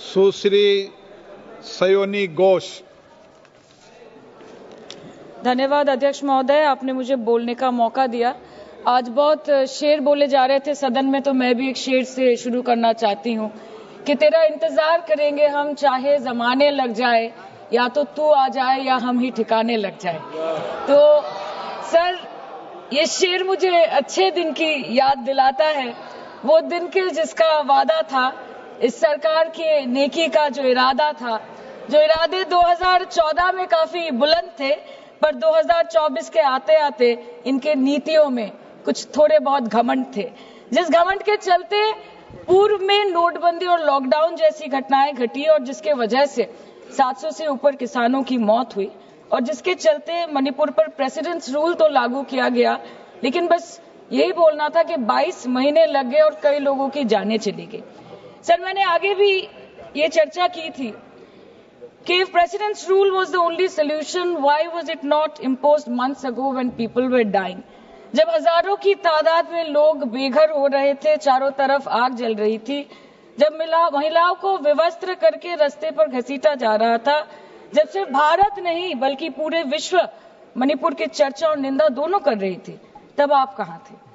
सुश्री सयोनी घोष। धन्यवाद अध्यक्ष महोदय, आपने मुझे बोलने का मौका दिया। आज बहुत शेर बोले जा रहे थे सदन में, तो मैं भी एक शेर से शुरू करना चाहती हूँ कि तेरा इंतजार करेंगे हम, चाहे जमाने लग जाए, या तो तू आ जाए या हम ही ठिकाने लग जाए। तो सर, ये शेर मुझे अच्छे दिन की याद दिलाता है, वो दिन के जिसका वादा था, इस सरकार के नेकी का जो इरादा था, जो इरादे 2014 में काफी बुलंद थे, पर 2024 के आते आते इनके नीतियों में कुछ थोड़े बहुत घमंड थे, जिस घमंड के चलते पूर्व में नोटबंदी और लॉकडाउन जैसी घटनाएं घटी और जिसके वजह से 700 से ऊपर किसानों की मौत हुई और जिसके चलते मणिपुर पर प्रेसिडेंट्स रूल तो लागू किया गया, लेकिन बस यही बोलना था कि 22 महीने लग गए और कई लोगों की जानें चली गई। सर, मैंने आगे भी ये चर्चा की थी कि if president's rule was the only solution, why was it not imposed months ago when people were dying? जब हजारों की तादाद में लोग बेघर हो रहे थे, चारों तरफ आग जल रही थी, जब महिलाओं को विवस्त्र करके रास्ते पर घसीटा जा रहा था, जब सिर्फ भारत नहीं बल्कि पूरे विश्व मणिपुर की चर्चा और निंदा दोनों कर रही थी, तब आप कहां थे?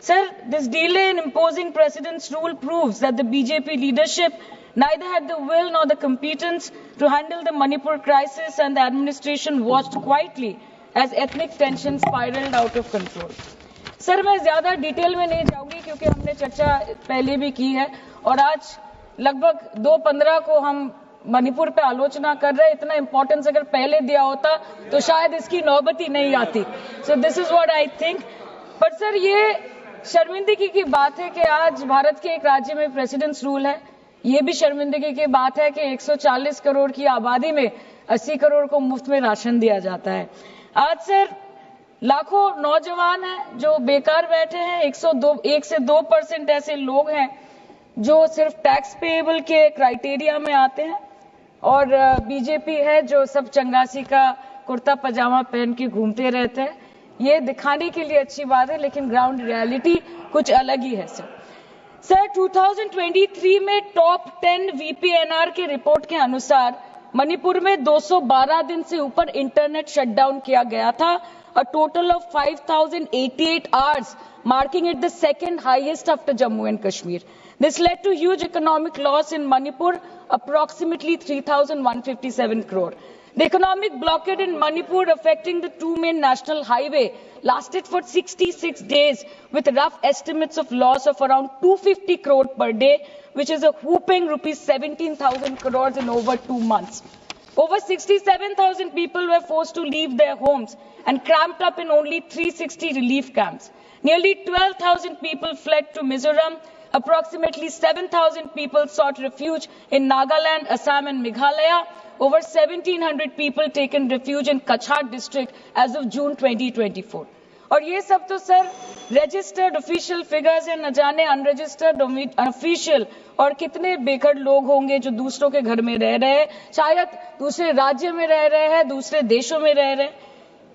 Sir, this delay in imposing president's rule proves that the BJP leadership neither had the will nor the competence to handle the Manipur crisis, and the administration watched quietly as ethnic tension spiraled out of control. Sir, मैं ज्यादा detail में नहीं जाऊंगी क्योंकि हमने चर्चा पहले भी की है और आज लगभग 2:15 को हम मणिपुर पे आलोचना कर रहे हैं। इतना इंपॉर्टेंस अगर पहले दिया होता तो शायद इसकी नौबत ही नहीं आती। So this is what I think. पर सर, ये शर्मिंदगी की बात है कि आज भारत के एक राज्य में प्रेसिडेंट्स रूल है। ये भी शर्मिंदगी की बात है कि 140 करोड़ की आबादी में 80 करोड़ को मुफ्त में राशन दिया जाता है। आज सर, लाखों नौजवान हैं जो बेकार बैठे हैं। 1 से 2% ऐसे लोग हैं जो सिर्फ टैक्स पेएबल के क्राइटेरिया में आते हैं और बीजेपी है जो सब चंगासी का कुर्ता पजामा पहन के घूमते रहते हैं। ये दिखाने के लिए अच्छी बात है, लेकिन ग्राउंड रियलिटी कुछ अलग ही है। सर 2023 में टॉप 10 VPNR के रिपोर्ट के अनुसार मणिपुर में 212 दिन से ऊपर इंटरनेट शटडाउन किया गया था, a total of 5088 hours, marking it the second highest after Jammu and Kashmir. This led to huge economic loss in Manipur, approximately 3,157 crore. The economic blockade in Manipur affecting the two main national highway lasted for 66 days with rough estimates of loss of around 250 crore per day, which is a whopping rupees 17,000 crores in over 2 months. Over 67,000 people were forced to leave their homes and cramped up in only 360 relief camps. Nearly 12,000 people fled to Mizoram. Approximately 7,000 people sought refuge in Nagaland, Assam and Meghalaya. Over 1,700 people taken refuge in Kachhar district as of June 2024. और ये सब तो sir registered official figures है, न जाने unregistered official और कितने बेघर लोग होंगे जो दूसरों के घर में रह रहे हैं, शायद दूसरे राज्य में रह रहे हैं, दूसरे देशों में रह रहे हैं।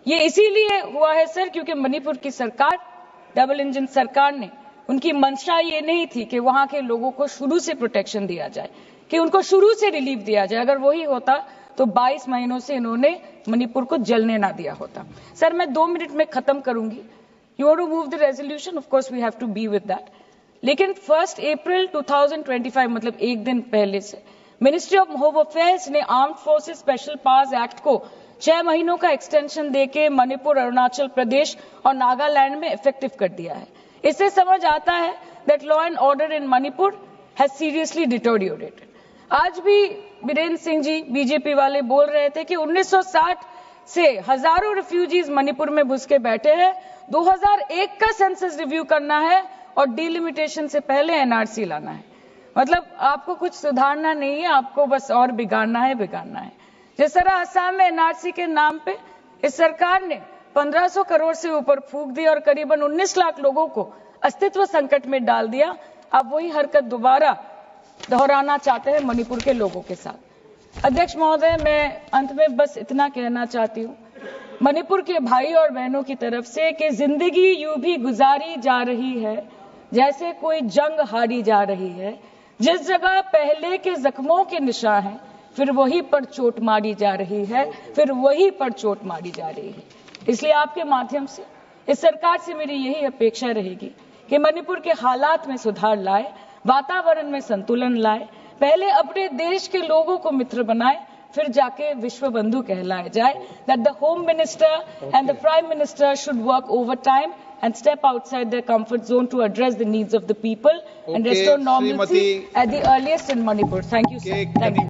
ये इसीलिए हुआ है सर क्योंकि मणिपुर की सरकार, डबल इंजन सरकार ने, उनकी मंशा ये नहीं थी कि वहां के लोगों को शुरू से प्रोटेक्शन दिया जाए, कि उनको शुरू से रिलीफ दिया जाए। अगर वही होता तो 22 महीनों से इन्होंने मणिपुर को जलने ना दिया होता। सर, मैं 2 मिनट में खत्म करूंगी। You want to move the resolution, of course we have to be with that, लेकिन 1 अप्रैल 2025 मतलब एक दिन पहले से मिनिस्ट्री ऑफ होम अफेयर्स ने armed forces special powers act को 6 महीनों का एक्सटेंशन देके मणिपुर, अरुणाचल प्रदेश और नागालैंड में इफेक्टिव कर दिया है। इससे समझ आता है that law and order in Manipur has seriously deteriorated. आज भी बीरेन्द्र सिंह जी बीजेपी वाले बोल रहे थे कि 1960 से हजारों रिफ्यूजीज मणिपुर में घुस के बैठे हैं, 2001 का सेंसस रिव्यू करना है और डिलिमिटेशन से पहले एनआरसी लाना है। मतलब आपको कुछ सुधारना नहीं है, आपको बस और बिगाड़ना है। जिस तरह असम में एनआरसी के नाम पे इस सरकार ने 1500 करोड़ से ऊपर फूंक दी और करीबन 19 लाख लोगों को अस्तित्व संकट में डाल दिया, अब वही हरकत दोबारा दोहराना चाहते हैं मणिपुर के लोगों के साथ। अध्यक्ष महोदय, मैं अंत में बस इतना कहना चाहती हूँ मणिपुर के भाई और बहनों की तरफ से कि जिंदगी यूं भी गुजारी जा रही है जैसे कोई जंग हारी जा रही है। जिस जगह पहले के जख्मों के निशान हैं, फिर वहीं पर चोट मारी जा रही है, फिर वहीं पर चोट मारी जा रही है। इसलिए आपके माध्यम से इस सरकार से मेरी यही अपेक्षा रहेगी कि मणिपुर के हालात में सुधार लाए, वातावरण में संतुलन लाए, पहले अपने देश के लोगों को मित्र बनाए, फिर जाके विश्व बंधु कहलाया जाए। That the Home Minister and the Prime Minister should work overtime and step outside their comfort zone to address the needs of the people and restore normalcy at the earliest in Manipur. Thank you, sir. Thank you.